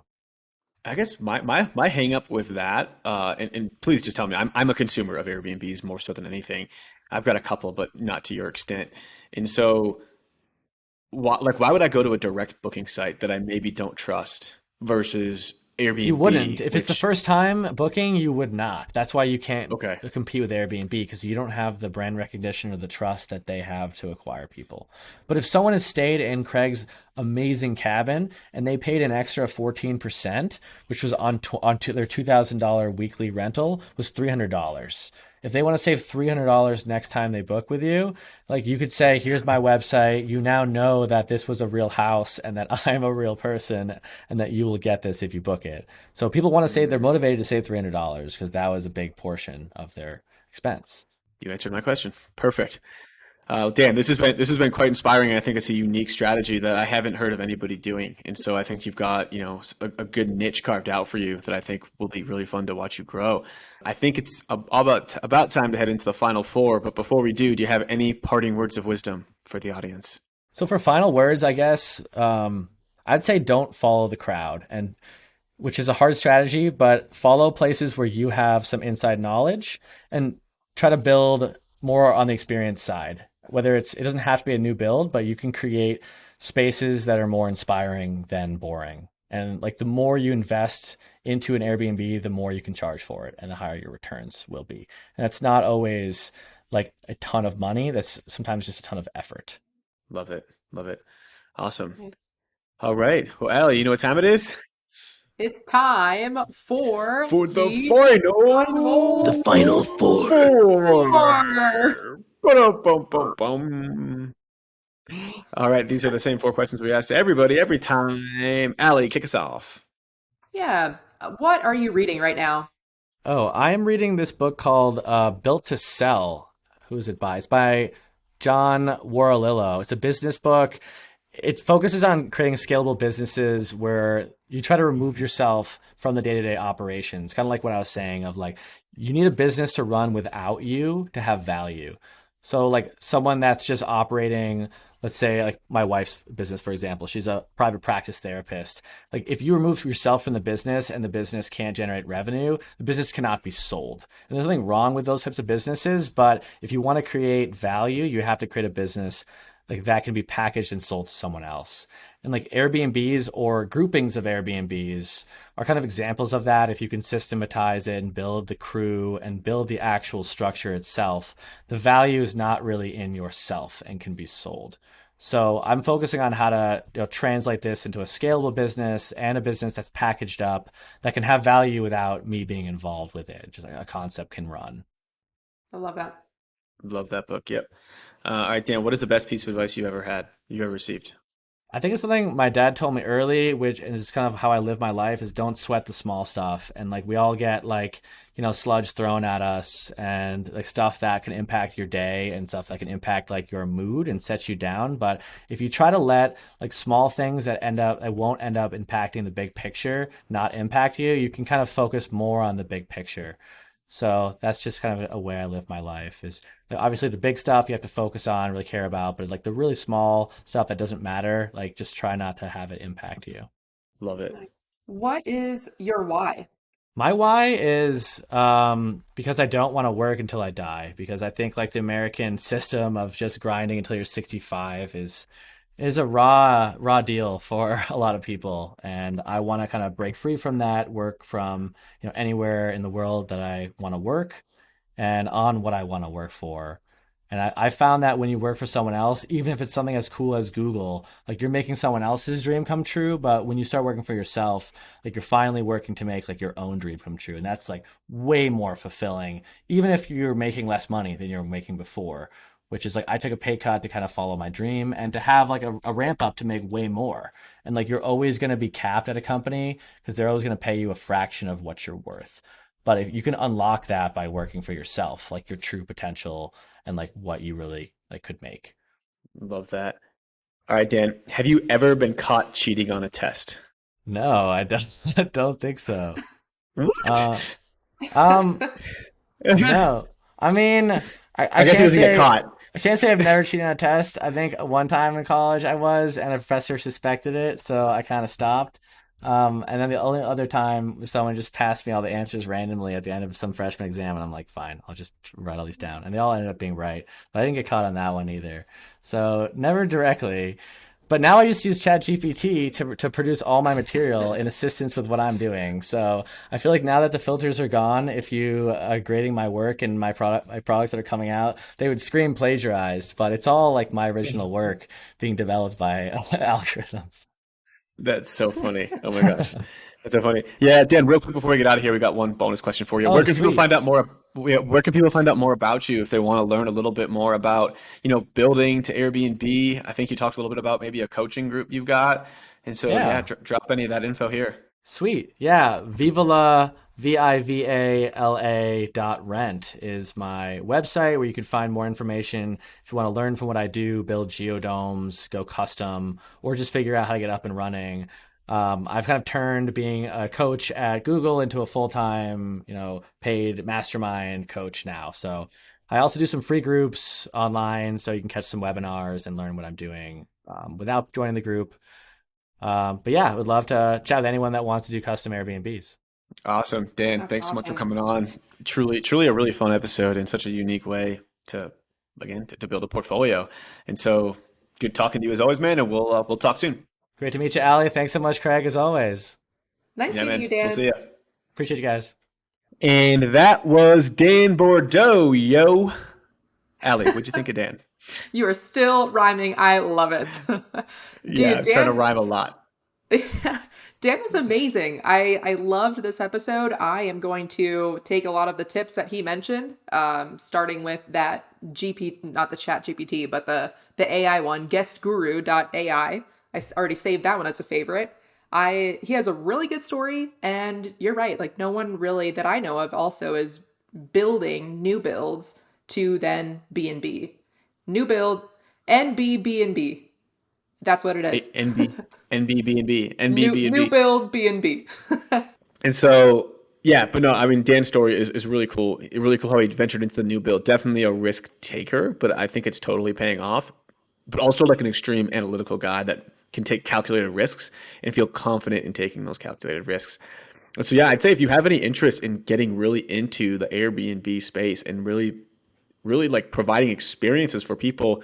I guess my hang up with that, and please just tell me, I'm a consumer of Airbnbs more so than anything. I've got a couple, but not to your extent. And so, why would I go to a direct booking site that I maybe don't trust versus You wouldn't. Airbnb, If it's the which, first time booking, you would not. That's why you can't okay, compete with Airbnb because you don't have the brand recognition or the trust that they have to acquire people. But if someone has stayed in Craig's amazing cabin and they paid an extra 14%, which was on their $2,000 weekly rental, was $300. If they want to save $300 next time they book with you, like you could say, here's my website. You now know that this was a real house and that I'm a real person and that you will get this if you book it. So people want to save, they're motivated to save $300 because that was a big portion of their expense. you answered my question. Perfect. Dan, this has been quite inspiring. And I think it's a unique strategy that I haven't heard of anybody doing. And so I think you've got, a good niche carved out for you that I think will be really fun to watch you grow. I think it's about time to head into the final four. But before we do you have any parting words of wisdom for the audience? So for final words, I guess I'd say don't follow the crowd, and which is a hard strategy, but follow places where you have some inside knowledge and try to build more on the experience side. Whether it doesn't have to be a new build, but you can create spaces that are more inspiring than boring. And like the more you invest into an Airbnb, the more you can charge for it and the higher your returns will be. And that's not always like a ton of money. That's sometimes just a ton of effort. Love it. Love it. Awesome. Nice. All right. Well, Allie, you know what time it is? It's time for For the final final four. Ba-dum-bum-bum-bum. All right, these are the same four questions we ask everybody every time. Allie, kick us off. Yeah. What are you reading right now? Oh, I'm reading this book called Built to Sell. Who is it by? It's by John Waralillo. It's a business book. It focuses on creating scalable businesses where you try to remove yourself from the day-to-day operations. Kind of like what I was saying of like, you need a business to run without you to have value. So like someone that's just operating, let's say like my wife's business, for example, she's a private practice therapist. Like if you remove yourself from the business and the business can't generate revenue, the business cannot be sold. And there's nothing wrong with those types of businesses, but if you want to create value, you have to create a business like that can be packaged and sold to someone else. And like Airbnbs or groupings of Airbnbs are kind of examples of that. If you can systematize it and build the crew and build the actual structure itself, the value is not really in yourself and can be sold. So I'm focusing on how to translate this into a scalable business and a business that's packaged up that can have value without me being involved with it. Just like a concept can run. I love that. Love that book. Yep. All right, Dan, what is the best piece of advice you ever received? I think it's something my dad told me early, which is kind of how I live my life, is don't sweat the small stuff. And like we all get like, sludge thrown at us and like stuff that can impact your day and stuff that can impact like your mood and set you down. But if you try to let like small things that won't end up impacting the big picture, not impact you, you can kind of focus more on the big picture. So that's just kind of a way I live my life is obviously the big stuff you have to focus on, really care about, but like the really small stuff that doesn't matter, like just try not to have it impact you. Love it. Nice. What is your why? My why is because I don't want to work until I die, because I think like the American system of just grinding until you're 65 is a raw deal for a lot of people, and I want to kind of break free from that, work from anywhere in the world that I want to work and on what I want to work for. And I found that when you work for someone else, even if it's something as cool as Google, like you're making someone else's dream come true. But when you start working for yourself, like you're finally working to make like your own dream come true. And that's like way more fulfilling, even if you're making less money than you were making before, which is like I took a pay cut to kind of follow my dream and to have like a ramp up to make way more. And like you're always going to be capped at a company because they're always going to pay you a fraction of what you're worth. But if you can unlock that by working for yourself, like your true potential and like what you really like could make. Love that. All right, Dan, have you ever been caught cheating on a test? No, I don't, I don't think so. What? No, I mean, I guess he can't doesn't get say caught. I can't say I've never cheated on a test. I think one time in college I was, and a professor suspected it, so I kind of stopped. And then the only other time someone just passed me all the answers randomly at the end of some freshman exam, and I'm like, fine, I'll just write all these down. And they all ended up being right, but I didn't get caught on that one either. So never directly. But now I just use ChatGPT to produce all my material in assistance with what I'm doing. So I feel like now that the filters are gone, if you are grading my work and my products that are coming out, they would scream plagiarized. But it's all like my original work being developed by algorithms. That's so funny. Oh my gosh. That's so funny. Yeah, Dan, real quick before we get out of here, we got one bonus question for you. Oh, Where can people sweet. find out more? Where can people find out more about you if they want to learn a little bit more about, building to Airbnb? I think you talked a little bit about maybe a coaching group you've got. And so, yeah, Yeah. drop any of that info here. Sweet. Yeah. Vivala, Vivala.rent is my website where you can find more information if you want to learn from what I do, build geodomes, go custom, or just figure out how to get up and running. I've kind of turned being a coach at Google into a full-time, paid mastermind coach now. So I also do some free groups online so you can catch some webinars and learn what I'm doing without joining the group. But yeah, I would love to chat with anyone that wants to do custom Airbnbs. Awesome. Dan, That's thanks so much for awesome. coming on. Truly a really fun episode and such a unique way to, again, to build a portfolio. And so good talking to you as always, man. And we'll talk soon. Great to meet you, Allie. Thanks so much, Craig, as always. Nice Yeah, meeting man. you, We'll Dan. see ya. Appreciate you guys. And that was Dan Bourdeau, yo. Allie, what'd you think of Dan? You are still rhyming. I love it. Dude, Yeah, I'm trying to Dan, rhyme a lot. Dan was amazing. I loved this episode. I am going to take a lot of the tips that he mentioned, starting with that not the chat GPT, but the AI one, guestguru.ai. Already saved that one as a favorite. He has a really good story, and you're right. Like, no one really that I know of also is building new builds to then B&B. New build, NB. That's what it is. NBB&B, New build B&B. And so, yeah, but no, I mean, Dan's story is really cool. Really cool how he ventured into the new build. Definitely a risk taker, but I think it's totally paying off. But also like an extreme analytical guy that can take calculated risks and feel confident in taking those calculated risks. And so, yeah, I'd say if you have any interest in getting really into the Airbnb space and really like providing experiences for people,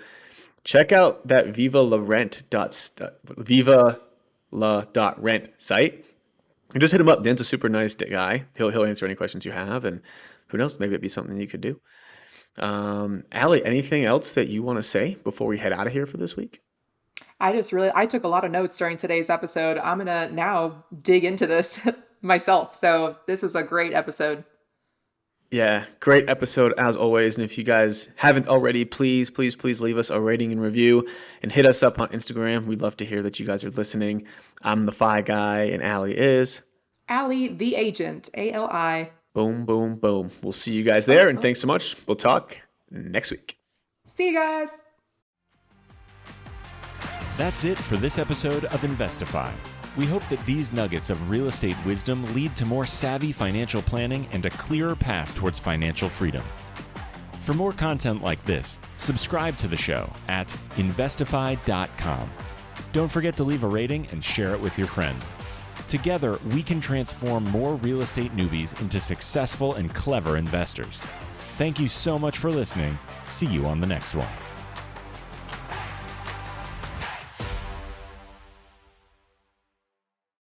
check out that viva.rent site. And just hit him up. Dan's a super nice guy. He'll answer any questions you have, and who knows, maybe it'd be something you could do. Allie, anything else that you want to say before we head out of here for this week? I took a lot of notes during today's episode. I'm going to now dig into this myself. So this was a great episode. Yeah, great episode as always. And if you guys haven't already, please leave us a rating and review and hit us up on Instagram. We'd love to hear that you guys are listening. I'm the Fi Guy and Allie is Allie, the agent, ALI. Boom, boom, boom. We'll see you guys there. And thanks so much. We'll talk next week. See you guys. That's it for this episode of Investify. We hope that these nuggets of real estate wisdom lead to more savvy financial planning and a clearer path towards financial freedom. For more content like this, subscribe to the show at investify.com. Don't forget to leave a rating and share it with your friends. Together, we can transform more real estate newbies into successful and clever investors. Thank you so much for listening. See you on the next one.